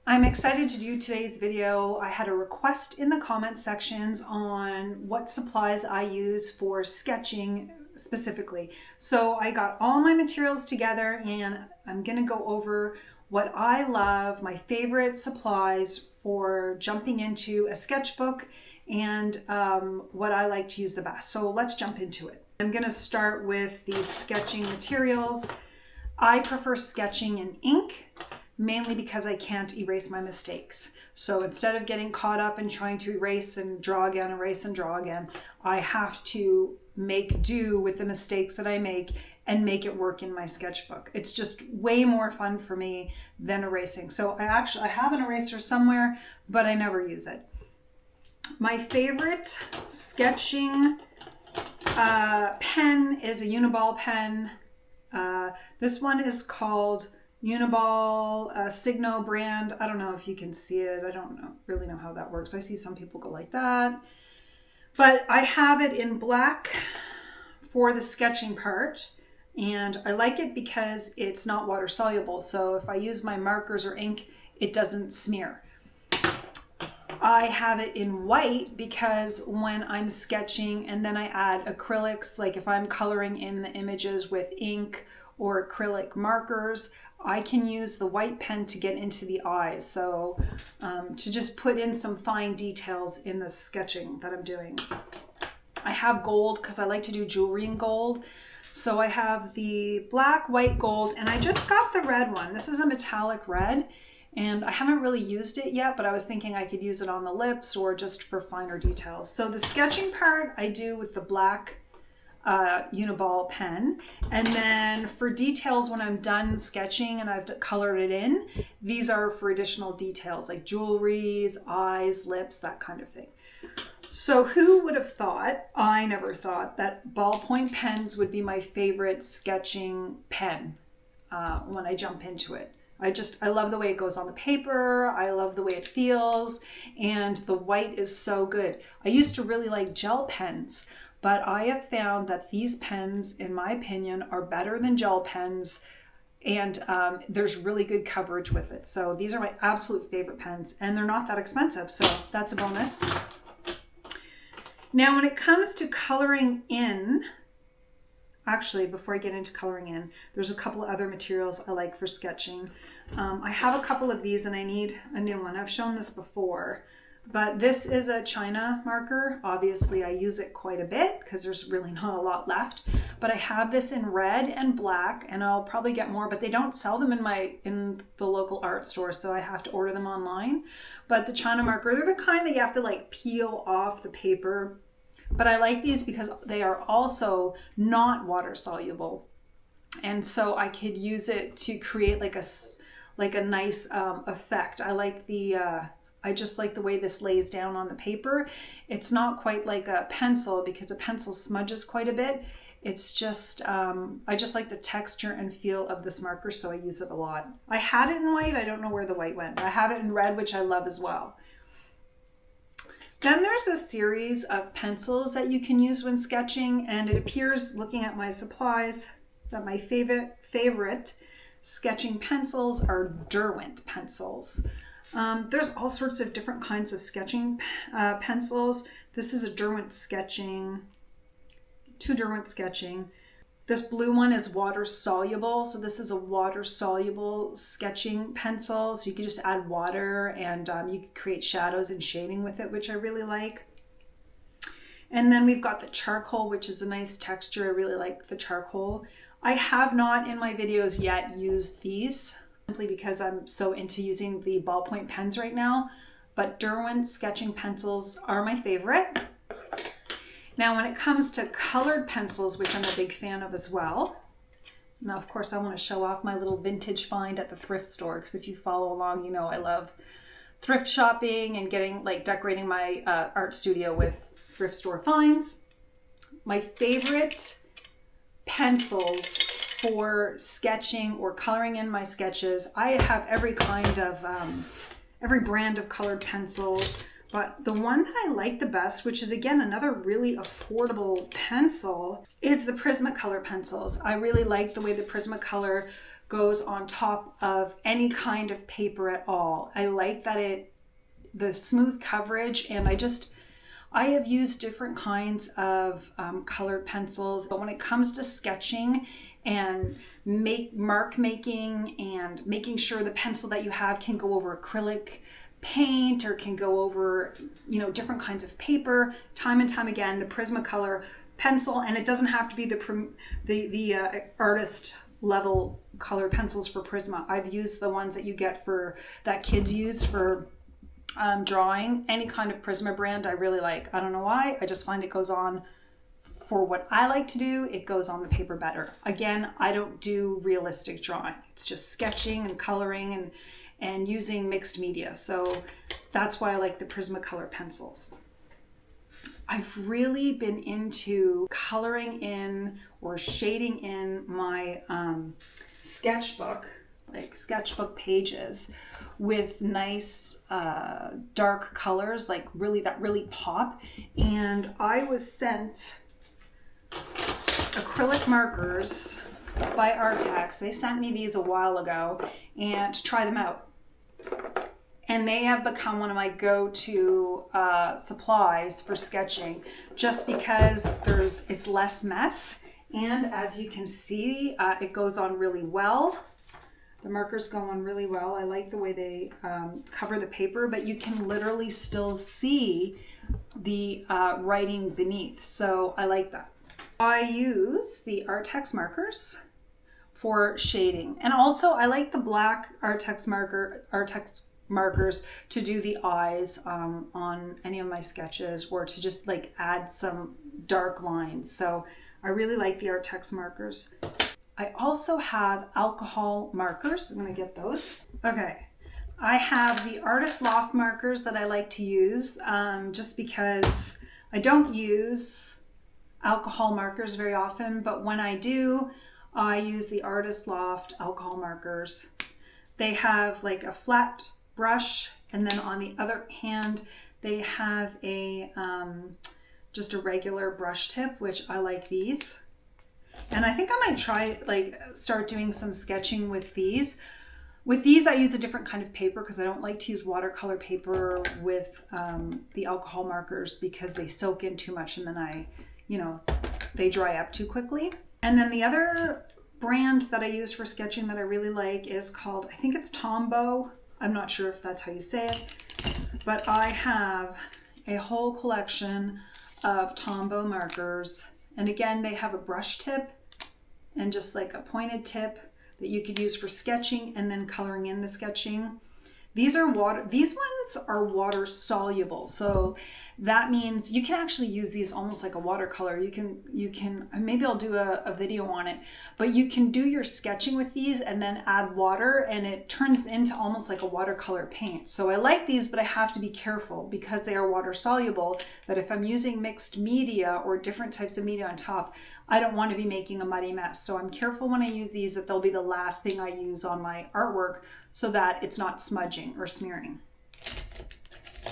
I'm excited to do today's video. I had a request in the comment sections on what supplies I use for sketching specifically. So I got all my materials together and I'm gonna go over what I love, my favorite supplies for jumping into a sketchbook and what I like to use the best. So let's jump into it. I'm gonna start with the sketching materials. I prefer sketching in ink, mainly because I can't erase my mistakes. So instead of getting caught up in trying to erase and draw again, erase and draw again, I have to make do with the mistakes that I make and make it work in my sketchbook. It's just way more fun for me than erasing. So I have an eraser somewhere, but I never use it. My favorite sketching pen is a Uni-Ball pen. This one is called Uni-Ball Signo brand. I don't know if you can see it. I don't really know how that works. I see some people go like that. But I have it in black for the sketching part. And I like it because it's not water soluble. So if I use my markers or ink, it doesn't smear. I have it in white because when I'm sketching and then I add acrylics, like if I'm coloring in the images with ink or acrylic markers, I can use the white pen to get into the eyes. So to just put in some fine details in the sketching that I'm doing. I have gold because I like to do jewelry in gold. So I have the black, white, gold, and I just got the red one. This is a metallic red. And I haven't really used it yet, but I was thinking I could use it on the lips or just for finer details. So the sketching part I do with the black Uni-Ball pen. And then for details when I'm done sketching and I've colored it in, these are for additional details like jewelries, eyes, lips, that kind of thing. So who would have thought, I never thought, that ballpoint pens would be my favorite sketching pen when I jump into it. I love the way it goes on the paper. I love the way it feels, and the white is so good. I used to really like gel pens, but I have found that these pens, in my opinion, are better than gel pens, and there's really good coverage with it. So these are my absolute favorite pens, and they're not that expensive, so that's a bonus. Now, when it comes to coloring in, actually, before I get into coloring in, there's a couple of other materials I like for sketching. I have a couple of these and I need a new one. I've shown this before, but this is a China marker. Obviously, I use it quite a bit because there's really not a lot left, but I have this in red and black, and I'll probably get more, but they don't sell them in the local art store, so I have to order them online. But the China marker, they're the kind that you have to like peel off the paper. But I like these because they are also not water soluble. And so I could use it to create like a nice effect. I just like the way this lays down on the paper. It's not quite like a pencil because a pencil smudges quite a bit. It's just, I just like the texture and feel of this marker, so I use it a lot. I had it in white. I don't know where the white went. I have it in red, which I love as well. Then there's a series of pencils that you can use when sketching, and it appears, looking at my supplies, that my favorite sketching pencils are Derwent pencils. There's all sorts of different kinds of sketching pencils. This is a Derwent sketching, two Derwent sketching. This blue one is water soluble, so this is a water soluble sketching pencil. So you can just add water and you can create shadows and shading with it, which I really like. And then we've got the charcoal, which is a nice texture. I really like the charcoal. I have not in my videos yet used these, simply because I'm so into using the ballpoint pens right now. But Derwent sketching pencils are my favorite. Now, when it comes to colored pencils, which I'm a big fan of as well. Now, of course, I want to show off my little vintage find at the thrift store, because if you follow along, you know I love thrift shopping and decorating my art studio with thrift store finds. My favorite pencils for sketching or coloring in my sketches, I have every brand of colored pencils. But the one that I like the best, which is again another really affordable pencil, is the Prismacolor pencils. I really like the way the Prismacolor goes on top of any kind of paper at all. I like that the smooth coverage, and I have used different kinds of colored pencils, but when it comes to sketching and mark making and making sure the pencil that you have can go over acrylic paint or can go over, different kinds of paper, time and time again, the Prismacolor pencil, and it doesn't have to be the artist level colored pencils for Prisma. I've used the ones that kids use for drawing. Any kind of Prisma brand I really like. I don't know why, I just find it goes on for what I like to do. It goes on the paper better. Again, I don't do realistic drawing. It's just sketching and coloring and using mixed media. So that's why I like the Prismacolor pencils. I've really been into coloring in or shading in my sketchbook, like sketchbook pages, with nice dark colors, like that really pop. And I was sent acrylic markers by Arrtx. They sent me these a while ago and to try them out. And they have become one of my go-to supplies for sketching, just because it's less mess. And as you can see, it goes on really well. The markers go on really well. I like the way they cover the paper, but you can literally still see the writing beneath. So I like that. I use the Arrtx markers for shading. And also I like the black Arrtx markers to do the eyes on any of my sketches, or to just like add some dark lines. So I really like the Arrtx markers. I also have alcohol markers. I'm gonna get those. Okay, I have the Artist Loft markers that I like to use just because I don't use alcohol markers very often, but when I do, I use the Artist Loft alcohol markers. They have like a flat brush, and then on the other hand, they have just a regular brush tip, which I like these. And I think I might start doing some sketching with these. With these, I use a different kind of paper because I don't like to use watercolor paper with the alcohol markers, because they soak in too much and then they dry up too quickly. And then the other brand that I use for sketching that I really like is called, I think it's Tombow. I'm not sure if that's how you say it, but I have a whole collection of Tombow markers. And again, they have a brush tip and just like a pointed tip that you could use for sketching and then coloring in the sketching. These ones are water soluble. So that means you can actually use these almost like a watercolor. You can, maybe I'll do a video on it, but you can do your sketching with these and then add water, and it turns into almost like a watercolor paint. So I like these, but I have to be careful because they are water soluble, that if I'm using mixed media or different types of media on top, I don't want to be making a muddy mess. So I'm careful when I use these that they'll be the last thing I use on my artwork so that it's not smudging or smearing.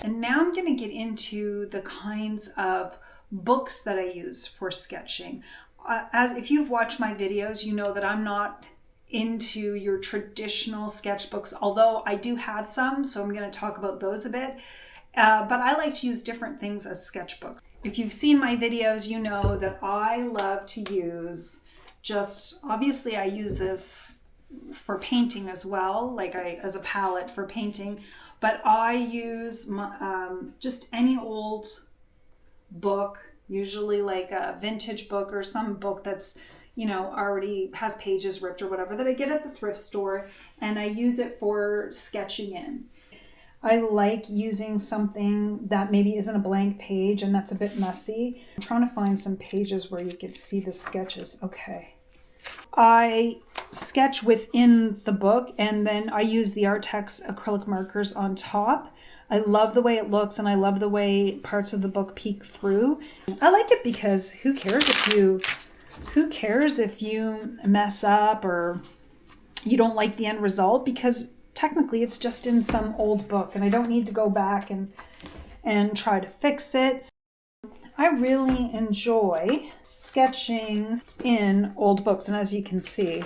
And now I'm going to get into the kinds of books that I use for sketching. As if you've watched my videos, you know that I'm not into your traditional sketchbooks, although I do have some, so I'm going to talk about those a bit. But I like to use different things as sketchbooks. If you've seen my videos, you know that I love to use obviously I use this for painting as well, as a palette for painting, but I use just any old book, usually like a vintage book or some book that's, already has pages ripped or whatever, that I get at the thrift store, and I use it for sketching in. I like using something that maybe isn't a blank page and that's a bit messy. I'm trying to find some pages where you can see the sketches. Okay. I sketch within the book, and then I use the Arrtx acrylic markers on top. I love the way it looks, and I love the way parts of the book peek through. I like it because who cares if you mess up or you don't like the end result, because technically it's just in some old book and I don't need to go back and and try to fix it. I really enjoy sketching in old books, and as you can see,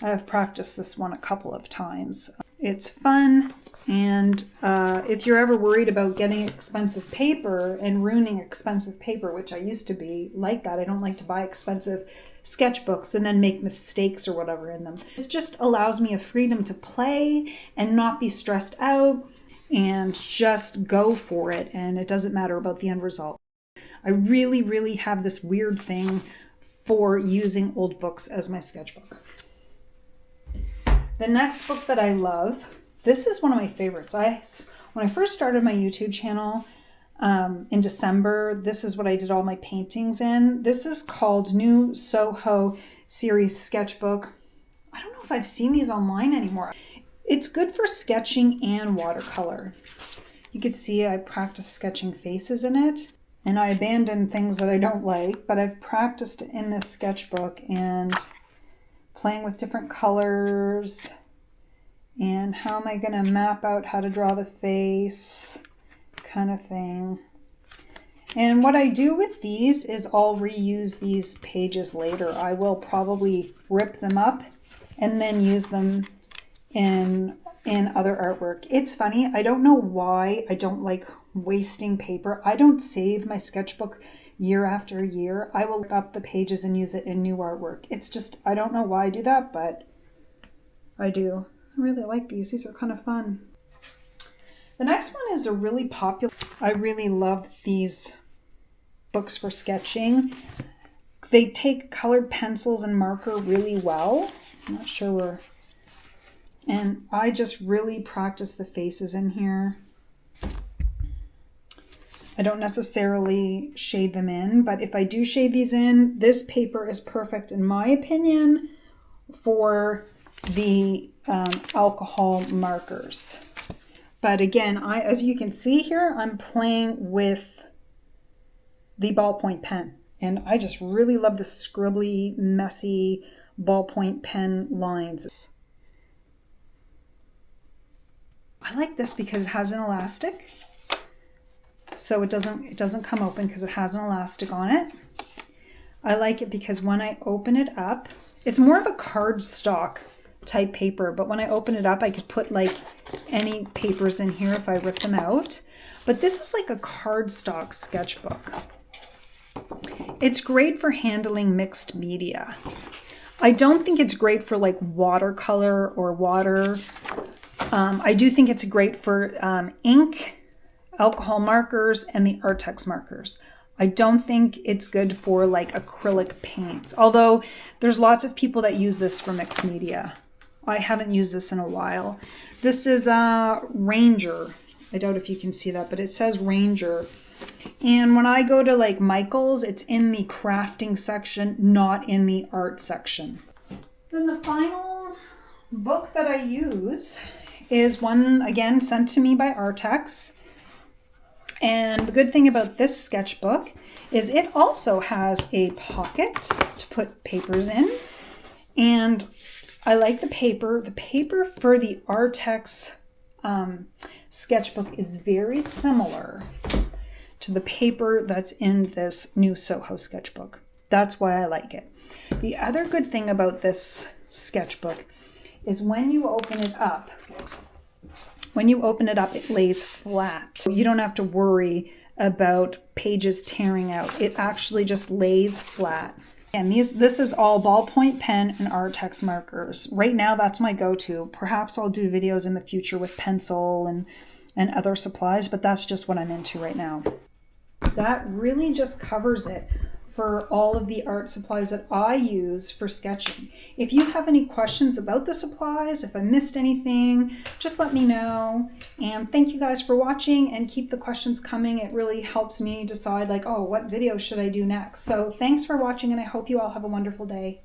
I've practiced this one a couple of times. It's fun, and if you're ever worried about getting expensive paper and ruining expensive paper, which I used to be like that, I don't like to buy expensive sketchbooks and then make mistakes or whatever in them. This just allows me a freedom to play and not be stressed out and just go for it, and it doesn't matter about the end result. I really, really have this weird thing for using old books as my sketchbook. The next book that I love, this is one of my favorites. When I first started my YouTube channel in December, this is what I did all my paintings in. This is called New Soho Series Sketchbook. I don't know if I've seen these online anymore. It's good for sketching and watercolor. You can see I practiced sketching faces in it. And I abandoned things that I don't like, but I've practiced in this sketchbook and playing with different colors and how am I going to map out how to draw the face kind of thing. And what I do with these is I'll reuse these pages later. I will probably rip them up and then use them in other artwork. It's funny, I don't know why I don't like wasting paper. I don't save my sketchbook year after year. I will rip up the pages and use it in new artwork. It's just, I don't know why I do that, but I do. I really like these. These are kind of fun. The next one is a really popular. I really love these books for sketching. They take colored pencils and marker really well. I'm not sure where. And I just really practice the faces in here. I don't necessarily shade them in, but if I do shade these in, this paper is perfect, in my opinion, for the alcohol markers. But again, as you can see here, I'm playing with the ballpoint pen, and I just really love the scribbly, messy ballpoint pen lines. I like this because it has an elastic, so it doesn't come open because it has an elastic on it. I like it because when I open it up, it's more of a cardstock type paper, but when I open it up, I could put like any papers in here if I rip them out. But this is like a cardstock sketchbook. It's great for handling mixed media. I don't think it's great for like watercolor or water. I do think it's great for ink, alcohol markers, and the Arrtx markers. I don't think it's good for like acrylic paints, although there's lots of people that use this for mixed media. I haven't used this in a while. This is a Ranger. I doubt if you can see that, but it says Ranger. And when I go to like Michael's, it's in the crafting section, not in the art section. Then the final book that I use is one, again, sent to me by Arrtx. And the good thing about this sketchbook is it also has a pocket to put papers in. And I like the paper. The paper for the Arrtx sketchbook is very similar to the paper that's in this new Soho sketchbook. That's why I like it. The other good thing about this sketchbook is when you open it up, it lays flat. You don't have to worry about pages tearing out. It actually just lays flat. And this is all ballpoint pen and Arrtx markers. Right now, that's my go-to. Perhaps I'll do videos in the future with pencil and other supplies, but that's just what I'm into right now. That really just covers it for all of the art supplies that I use for sketching. If you have any questions about the supplies, if I missed anything, just let me know. And thank you guys for watching, and keep the questions coming. It really helps me decide like, oh, what video should I do next? So thanks for watching, and I hope you all have a wonderful day.